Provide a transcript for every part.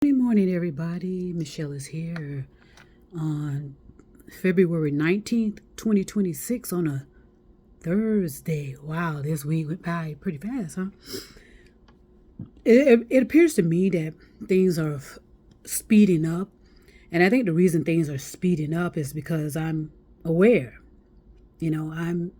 Good morning, everybody. Michelle is here on February 19th, 2026 on a Thursday. Wow, this week went by pretty fast, huh? It appears to me that things are speeding up. And I think the reason things are speeding up is because I'm aware. You know, I'm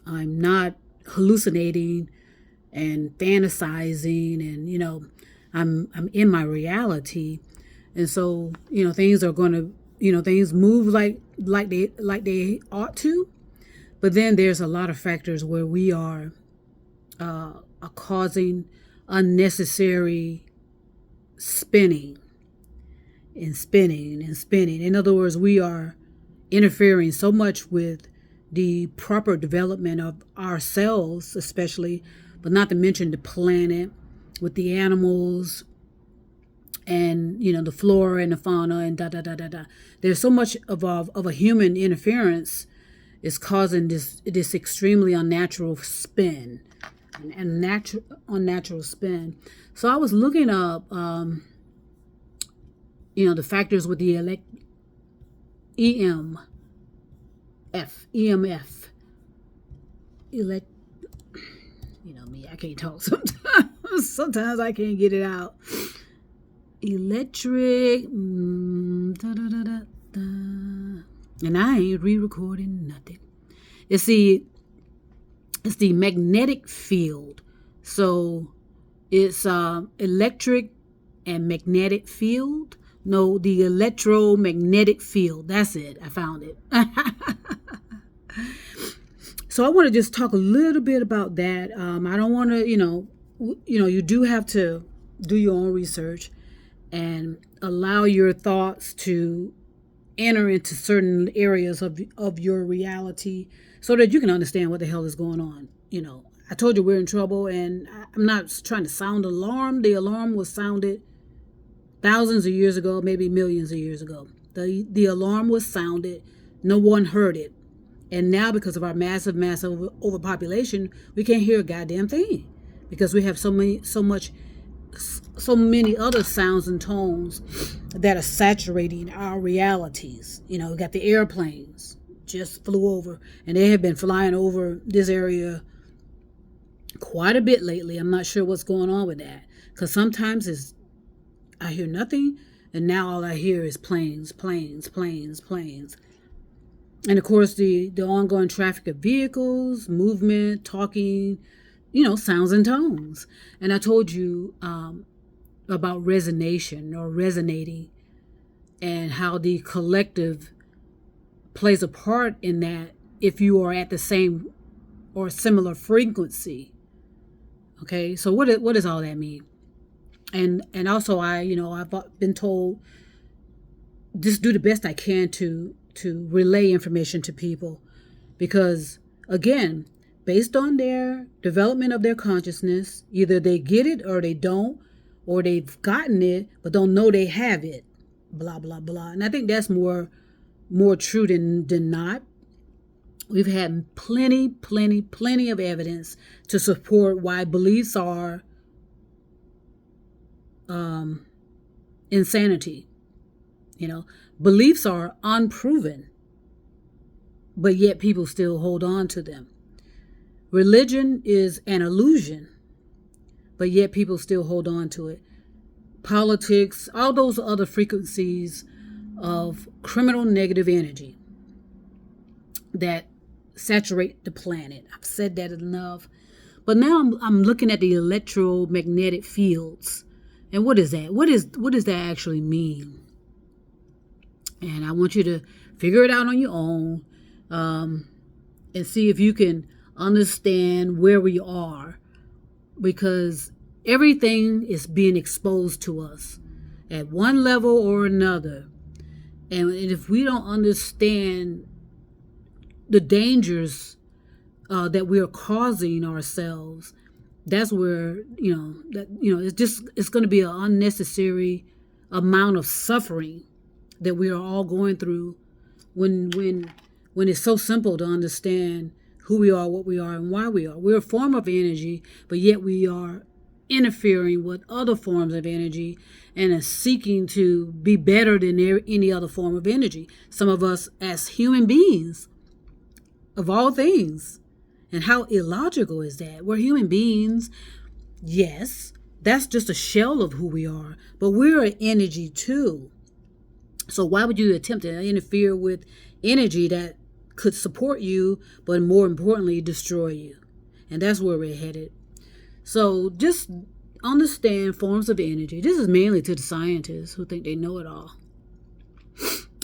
not hallucinating and fantasizing, and I'm in my reality. And so things are going to things move like they ought to. But then there's a lot of factors where we are causing unnecessary spinning and spinning and spinning. In other words, we are interfering so much with the proper development of ourselves, especially, but not to mention the planet, with the animals and the flora and the fauna and da da da da da. There's so much of a human interference is causing this extremely unnatural spin and unnatural spin. So I was looking up the factors with the EMF, elect. Me, I can't talk sometimes. Sometimes I can't get it out. Electric, da, da, da, da, da. And I ain't re-recording nothing. It's the magnetic field. So it's electric and magnetic field. No, the electromagnetic field. That's it. I found it. So I want to just talk a little bit about that. I don't want to, you do have to do your own research and allow your thoughts to enter into certain areas of your reality so that you can understand what the hell is going on. I told you we're in trouble, and I'm not trying to sound alarm. The alarm was sounded thousands of years ago, maybe millions of years ago. The alarm was sounded. No one heard it. And now, because of our massive overpopulation, we can't hear a goddamn thing because we have so many other sounds and tones that are saturating our realities. We got the airplanes just flew over, and they have been flying over this area quite a bit lately. I'm not sure what's going on with that, because sometimes I hear nothing, and now all I hear is planes. And of course, the ongoing traffic of vehicles, movement, talking, sounds and tones. And I told you about resonation or resonating, and how the collective plays a part in that if you are at the same or similar frequency. Okay, so what does all that mean? And also I've been told just do the best I can to relay information to people, because again, based on their development of their consciousness, either they get it or they don't, or they've gotten it but don't know they have it, blah blah blah. And I think that's more true than not. We've had plenty of evidence to support why beliefs are insanity. Beliefs are unproven, but yet people still hold on to them. Religion is an illusion, but yet people still hold on to it. Politics, all those other frequencies of criminal negative energy that saturate the planet. I've said that enough. But now I'm looking at the electromagnetic fields. And what is that? What does that actually mean? And I want you to figure it out on your own, and see if you can understand where we are, because everything is being exposed to us at one level or another. And if we don't understand the dangers that we are causing ourselves, that's where it's going to be an unnecessary amount of suffering that we are all going through when it's so simple to understand who we are, what we are, and why we are. We're a form of energy, but yet we are interfering with other forms of energy and is seeking to be better than any other form of energy. Some of us as human beings, of all things. And how illogical is that? We're human beings. Yes, that's just a shell of who we are, but we're an energy too. So why would you attempt to interfere with energy that could support you, but more importantly, destroy you? And that's where we're headed. So just understand forms of energy. This is mainly to the scientists who think they know it all.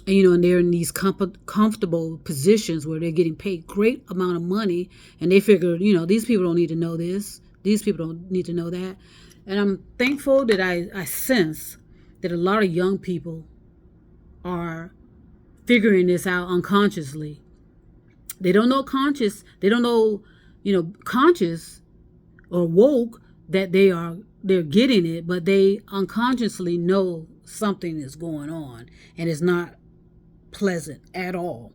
And they're in these comfortable positions where they're getting paid great amount of money, and they figure, these people don't need to know this. These people don't need to know that. And I'm thankful that I sense that a lot of young people are figuring this out unconsciously. They don't know conscious. They don't know, conscious or woke that they're getting it, but they unconsciously know something is going on, and it's not pleasant at all.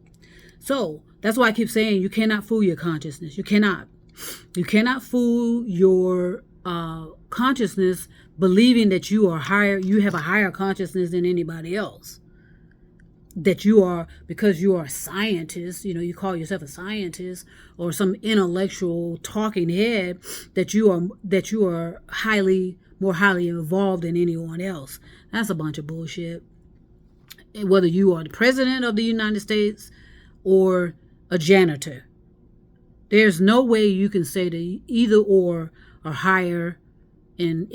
So that's why I keep saying you cannot fool your consciousness. You cannot fool your consciousness believing that you are higher. You have a higher consciousness than anybody else. That you are, because you are a scientist, you call yourself a scientist or some intellectual talking head, that you are more highly involved than anyone else. That's a bunch of bullshit. Whether you are the president of the United States or a janitor, there's no way you can say that either or are higher in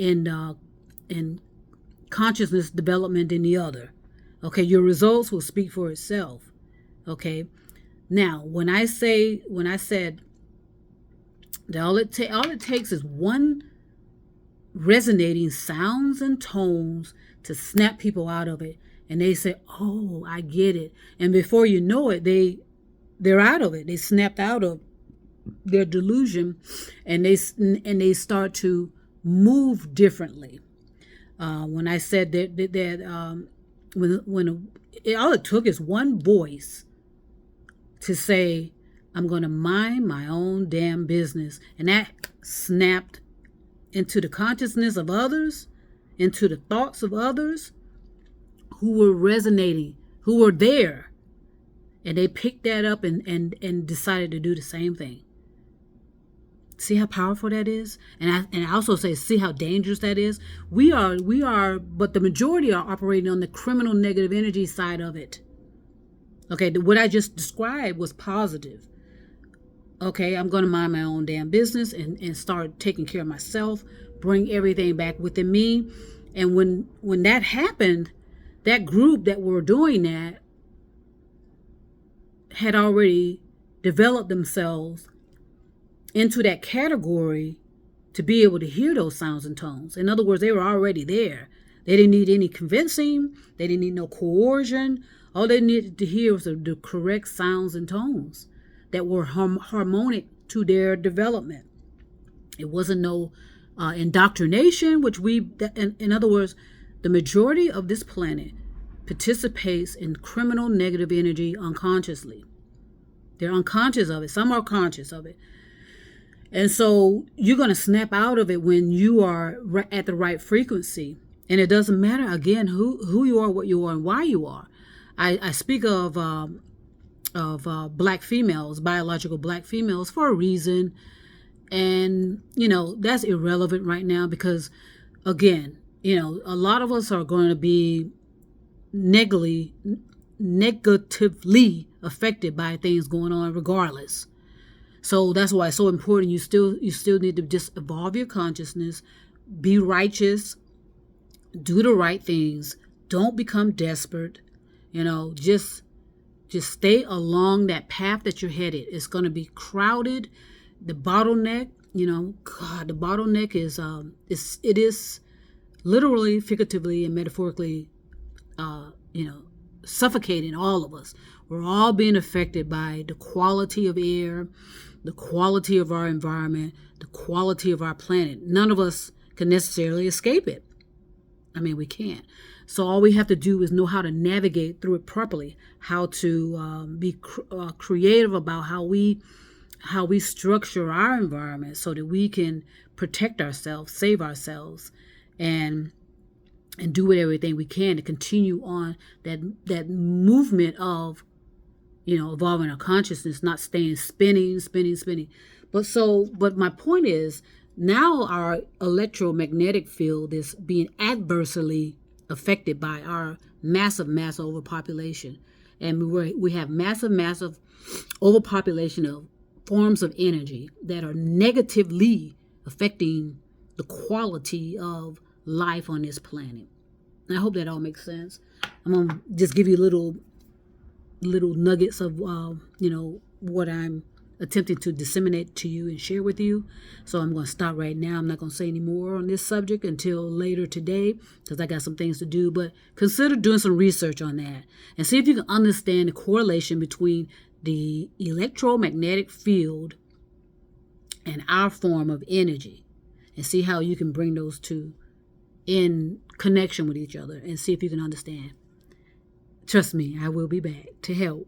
consciousness development than the other. Okay, your results will speak for itself. Okay, now when I said that all it takes is one resonating sounds and tones to snap people out of it, and they say, "Oh, I get it," and before you know it, they're out of it. They snapped out of their delusion, and they start to move differently. When I said that. When all it took is one voice to say, "I'm going to mind my own damn business," and that snapped into the consciousness of others, into the thoughts of others who were resonating, who were there, and they picked that up and decided to do the same thing. See how powerful that is? And I also say, see how dangerous that is? We are, but the majority are operating on the criminal negative energy side of it. Okay, what I just described was positive. Okay, I'm going to mind my own damn business and start taking care of myself, bring everything back within me. And when that happened, that group that were doing that had already developed themselves into that category to be able to hear those sounds and tones. In other words, they were already there. They didn't need any convincing. They didn't need no coercion. All they needed to hear was the correct sounds and tones that were harmonic to their development. It wasn't no indoctrination, in other words, the majority of this planet participates in criminal negative energy unconsciously. They're unconscious of it. Some are conscious of it. And so you're going to snap out of it when you are at the right frequency. And it doesn't matter, again, who you are, what you are, and why you are. I speak of black females, biological black females, for a reason. And, that's irrelevant right now because, again, a lot of us are going to be negatively affected by things going on regardless. So that's why it's so important. You still need to just evolve your consciousness, be righteous, do the right things. Don't become desperate. Just stay along that path that you're headed. It's going to be crowded. The bottleneck, the bottleneck is literally, figuratively, and metaphorically, suffocating all of us. We're all being affected by the quality of air, the quality of our environment, the quality of our planet. None of us can necessarily escape it. We can't. So all we have to do is know how to navigate through it properly, how to be creative about how we how we structure our environment so that we can protect ourselves, save ourselves, and do everything we can to continue on that movement of, evolving our consciousness, not staying spinning. But my point is, now our electromagnetic field is being adversely affected by our massive overpopulation. And we have massive overpopulation of forms of energy that are negatively affecting the quality of life on this planet. And I hope that all makes sense. I'm going to just give you little nuggets of, what I'm attempting to disseminate to you and share with you. So I'm going to stop right now. I'm not going to say any more on this subject until later today because I got some things to do. But consider doing some research on that and see if you can understand the correlation between the electromagnetic field and our form of energy, and see how you can bring those two in connection with each other and see if you can understand. Trust me, I will be back to help.